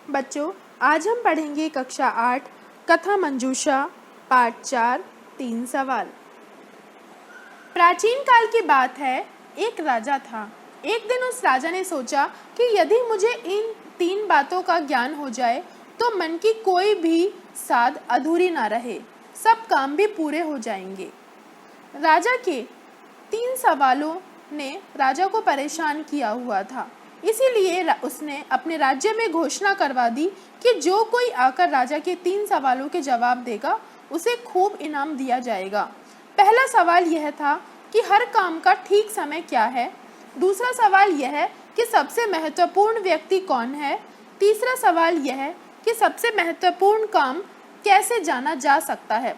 बच्चों, आज हम पढ़ेंगे कक्षा 8 कथा मंजूषा पाठ 4 3 सवाल। प्राचीन काल की बात है, एक राजा था। एक दिन उस राजा ने सोचा कि यदि मुझे इन 3 बातों का ज्ञान हो जाए तो मन की कोई भी साध अधूरी ना रहे, सब काम भी पूरे हो जाएंगे। राजा के 3 सवालों ने राजा को परेशान किया हुआ था, इसीलिए उसने अपने राज्य में घोषणा करवा दी कि जो कोई आकर राजा के 3 सवालों के जवाब देगा उसे खूब इनाम दिया जाएगा। पहला सवाल यह था कि हर काम का ठीक समय क्या है। दूसरा सवाल यह है कि सबसे महत्वपूर्ण व्यक्ति कौन है। तीसरा सवाल यह है कि सबसे महत्वपूर्ण काम कैसे जाना जा सकता है।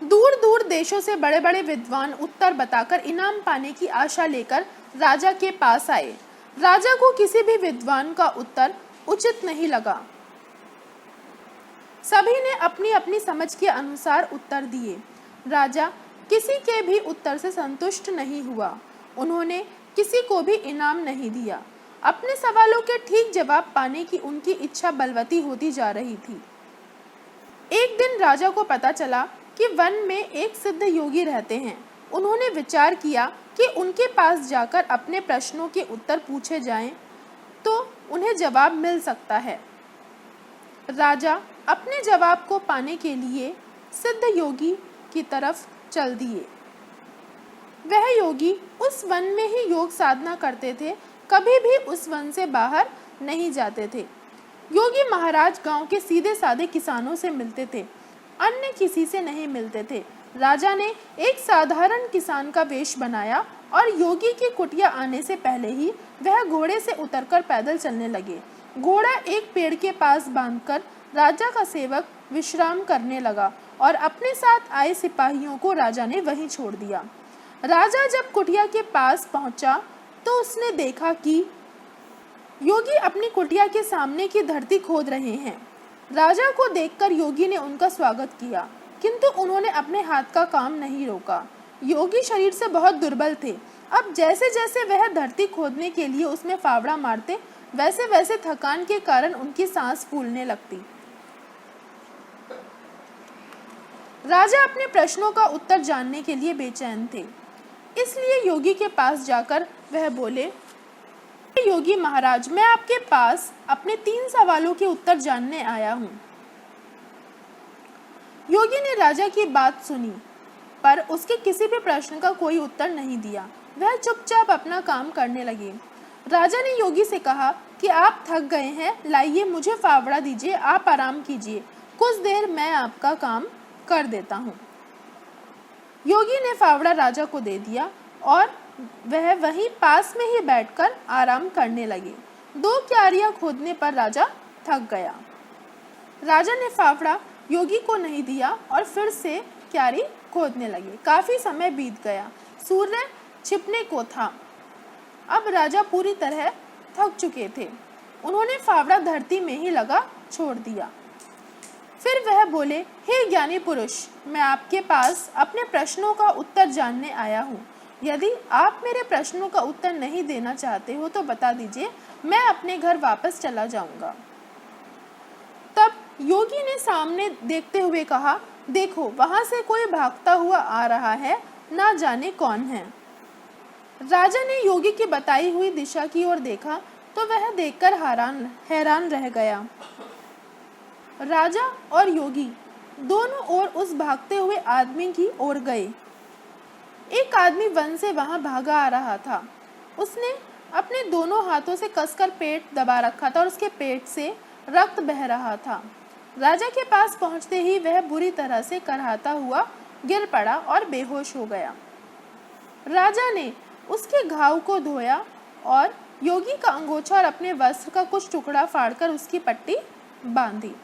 दूर दूर देशों से बड़े बड़े विद्वान उत्तर बताकर इनाम पाने की आशा लेकर राजा के पास आए। राजा को किसी भी विद्वान का उत्तर उचित नहीं लगा। सभी ने अपनी अपनी समझ के अनुसार उत्तर दिए। राजा किसी के भी उत्तर से संतुष्ट नहीं हुआ। उन्होंने किसी को भी इनाम नहीं दिया। अपने सवालों के ठीक जवाब पाने की उनकी इच्छा बलवती होती जा रही थी। एक दिन राजा को पता चला कि वन में एक सिद्ध योगी रहते हैं। उन्होंने विचार किया कि उनके पास जाकर अपने प्रश्नों के उत्तर पूछे जाएं तो उन्हें जवाब मिल सकता है। राजा अपने जवाब को पाने के लिए सिद्ध योगी की तरफ चल दिए। वह योगी उस वन में ही योग साधना करते थे, कभी भी उस वन से बाहर नहीं जाते थे। योगी महाराज गांव के सीधे साधे किसानों से मिलते थे, अन्य किसी से नहीं मिलते थे। राजा ने एक साधारण किसान का वेश बनाया और योगी की कुटिया आने से पहले ही वह घोड़े से उतरकर पैदल चलने लगे। घोड़ा एक पेड़ के पास बांधकर राजा का सेवक विश्राम करने लगा और अपने साथ आए सिपाहियों को राजा ने वहीं छोड़ दिया। राजा जब कुटिया के पास पहुंचा तो उसने देखा कि योगी अपनी कुटिया के सामने की धरती खोद रहे हैं। राजा को देखकर योगी ने उनका स्वागत किया, किंतु उन्होंने अपने हाथ का काम नहीं रोका। योगी शरीर से बहुत दुर्बल थे। अब जैसे जैसे वह धरती खोदने के लिए उसमें फावड़ा मारते, वैसे वैसे थकान के कारण उनकी सांस फूलने लगती। राजा अपने प्रश्नों का उत्तर जानने के लिए बेचैन थे, इसलिए योगी के पास जाकर वह बोले, योगी महाराज, मैं आपके पास अपने 3 सवालों के उत्तर जानने आया हूँ। योगी ने राजा की बात सुनी, पर उसके किसी भी प्रश्न का कोई उत्तर नहीं दिया। वह चुपचाप अपना काम करने लगे। राजा ने योगी से कहा कि आप थक गए हैं, लाइए मुझे फावड़ा दीजिए, आप आराम कीजिए, कुछ देर मैं आपका काम कर देता हूँ। योगी ने फावड़ा राजा को दे दिया और वह वहीं पास में ही बैठकर आराम करने लगे। 2 क्यारियां खोदने पर राजा थक गया। राजा ने फावड़ा योगी को नहीं दिया और फिर से क्यारी खोदने लगे। काफी समय बीत गया, सूर्य छिपने को था। अब राजा पूरी तरह थक चुके थे। उन्होंने फावड़ा धरती में ही लगा छोड़ दिया। फिर वह बोले, हे ज्ञानी पुरुष, मैं आपके पास अपने प्रश्नों का उत्तर जानने आया हूँ। यदि आप मेरे प्रश्नों का उत्तर नहीं देना चाहते हो तो बता दीजिए, मैं अपने घर वापस चला जाऊंगा। तब योगी ने सामने देखते हुए कहा, देखो वहां से कोई भागता हुआ आ रहा है, ना जाने कौन है। राजा ने योगी की बताई हुई दिशा की ओर देखा तो वह देखकर हैरान रह गया। राजा और योगी दोनों ओर उस भागते हुए आदमी की ओर गए। एक आदमी वन से वहां भागा आ रहा था। उसने अपने दोनों हाथों से कसकर पेट दबा रखा था और उसके पेट से रक्त बह रहा था। राजा के पास पहुंचते ही वह बुरी तरह से करहाता हुआ गिर पड़ा और बेहोश हो गया। राजा ने उसके घाव को धोया और योगी का अंगोछा और अपने वस्त्र का कुछ टुकड़ा फाड़कर उसकी पट्टी बांधी।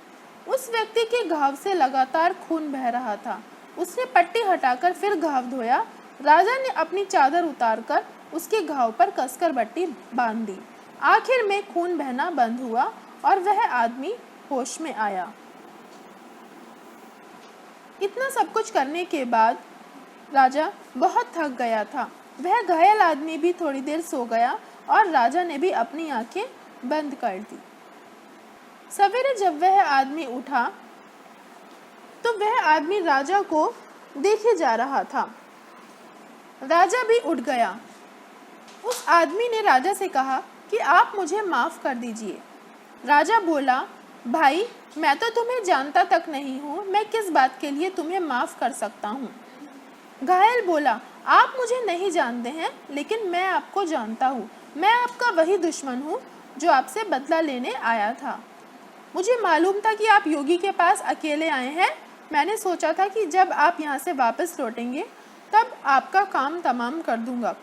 उस व्यक्ति के घाव से लगातार खून बह रहा था। उसने पट्टी हटाकर फिर घाव धोया। राजा ने अपनी चादर उतारकर उसके घाव पर कसकर पट्टी बांध दी। आखिर में खून बहना बंद हुआ और वह आदमी होश में आया। इतना सब कुछ करने के बाद राजा बहुत थक गया था। वह घायल आदमी भी थोड़ी देर सो गया और राजा ने भी अपनी आंखें बंद कर दी। सवेरे जब वह आदमी उठा तो वह आदमी राजा को देखे जा रहा था। राजा भी उठ गया। उस आदमी ने राजा से कहा कि आप मुझे माफ़ कर दीजिए। राजा बोला, भाई मैं तो तुम्हें जानता तक नहीं हूँ, मैं किस बात के लिए तुम्हें माफ़ कर सकता हूँ। घायल बोला, आप मुझे नहीं जानते हैं, लेकिन मैं आपको जानता हूँ। मैं आपका वही दुश्मन हूँ जो आपसे बदला लेने आया था। मुझे मालूम था कि आप योगी के पास अकेले आए हैं। मैंने सोचा था कि जब आप यहाँ से वापस लौटेंगे तब आपका काम तमाम कर दूंगा,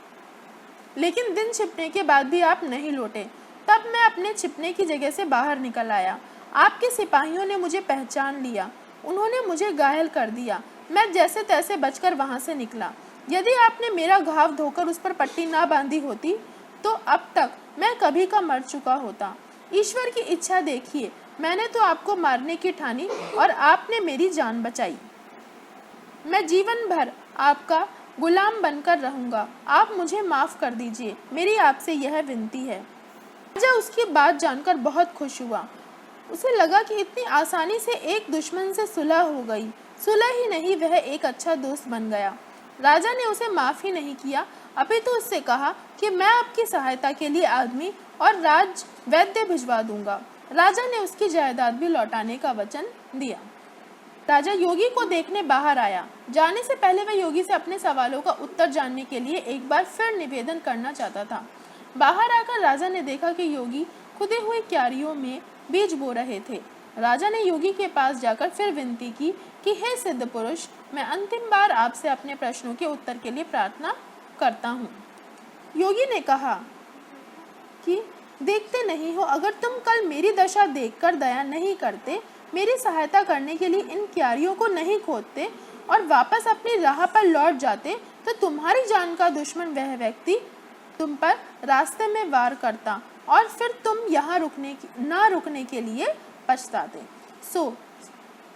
लेकिन दिन छिपने के बाद भी आप नहीं लौटे। तब मैं अपने छिपने की जगह से बाहर निकल आया। आपके सिपाहियों ने मुझे पहचान लिया। उन्होंने मुझे घायल कर दिया। मैं जैसे तैसे बचकर वहाँ से निकला। यदि आपने मेरा घाव धोकर उस पर पट्टी ना बांधी होती तो अब तक मैं कभी का मर चुका होता। ईश्वर की इच्छा देखिए, मैंने तो आपको मारने की ठानी और आपने मेरी जान बचाई। मैं जीवन भर आपका गुलाम बनकर रहूंगा। आप मुझे माफ़ कर दीजिए, मेरी आपसे यह विनती है। राजा उसकी बात जानकर बहुत खुश हुआ। उसे लगा कि इतनी आसानी से एक दुश्मन से सुलह हो गई। सुलह ही नहीं, वह एक अच्छा दोस्त बन गया। राजा ने उसे माफ़ ही नहीं किया, अपितु उससे कहा कि मैं आपकी सहायता के लिए आदमी और राज वैद्य भिजवा दूंगा। राजा ने उसकी जायदाद भी लौटाने का वचन दिया। राजा योगी को देखने बाहर आया। जाने से पहले वह योगी से अपने सवालों का उत्तर जानने के लिए एक बार फिर निवेदन करना चाहता था। बाहर आकर राजा ने देखा कि योगी खुदे हुए क्यारियों में बीज बो रहे थे। राजा ने योगी के पास जाकर फिर विनती की कि हे सिद्ध पुरुष, मैं अंतिम बार आपसे अपने प्रश्नों के उत्तर के लिए प्रार्थना करता हूँ। योगी ने कहा कि देखते नहीं हो, अगर तुम कल मेरी दशा देखकर दया नहीं करते, मेरी सहायता करने के लिए इन क्यारियों को नहीं खोदते और वापस अपनी राह पर लौट जाते, तो तुम्हारी जान का दुश्मन वह व्यक्ति तुम पर रास्ते में वार करता और फिर तुम यहाँ रुकने के लिए पछताते। सो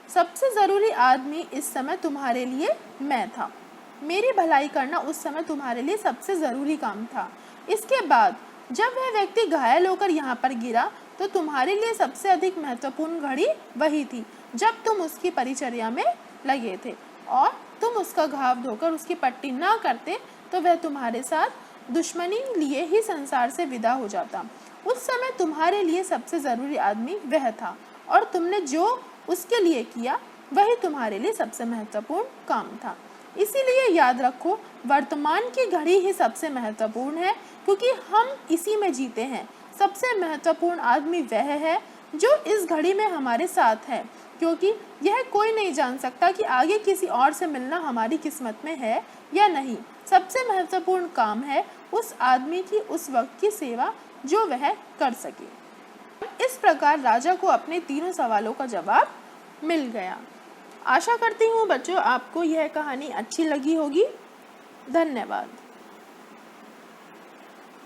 सबसे ज़रूरी आदमी इस समय तुम्हारे लिए मैं था। मेरी भलाई करना उस समय तुम्हारे लिए सबसे ज़रूरी काम था। इसके बाद जब वह व्यक्ति घायल होकर यहाँ पर गिरा तो तुम्हारे लिए सबसे अधिक महत्वपूर्ण घड़ी वही थी जब तुम उसकी परिचर्या में लगे थे, और तुम उसका घाव धोकर उसकी पट्टी ना करते तो वह तुम्हारे साथ दुश्मनी लिए ही संसार से विदा हो जाता। उस समय तुम्हारे लिए सबसे ज़रूरी आदमी वह था, और तुमने जो उसके लिए किया वही तुम्हारे लिए सबसे महत्वपूर्ण काम था। इसीलिए याद रखो, वर्तमान की घड़ी ही सबसे महत्वपूर्ण है, क्योंकि हम इसी में जीते हैं। सबसे महत्वपूर्ण आदमी वह है जो इस घड़ी में हमारे साथ है, क्योंकि यह कोई नहीं जान सकता कि आगे किसी और से मिलना हमारी किस्मत में है या नहीं। सबसे महत्वपूर्ण काम है उस आदमी की उस वक्त की सेवा जो वह कर सके। इस प्रकार राजा को अपने तीनों सवालों का जवाब मिल गया। आशा करती हूँ बच्चों आपको यह कहानी अच्छी लगी होगी। धन्यवाद।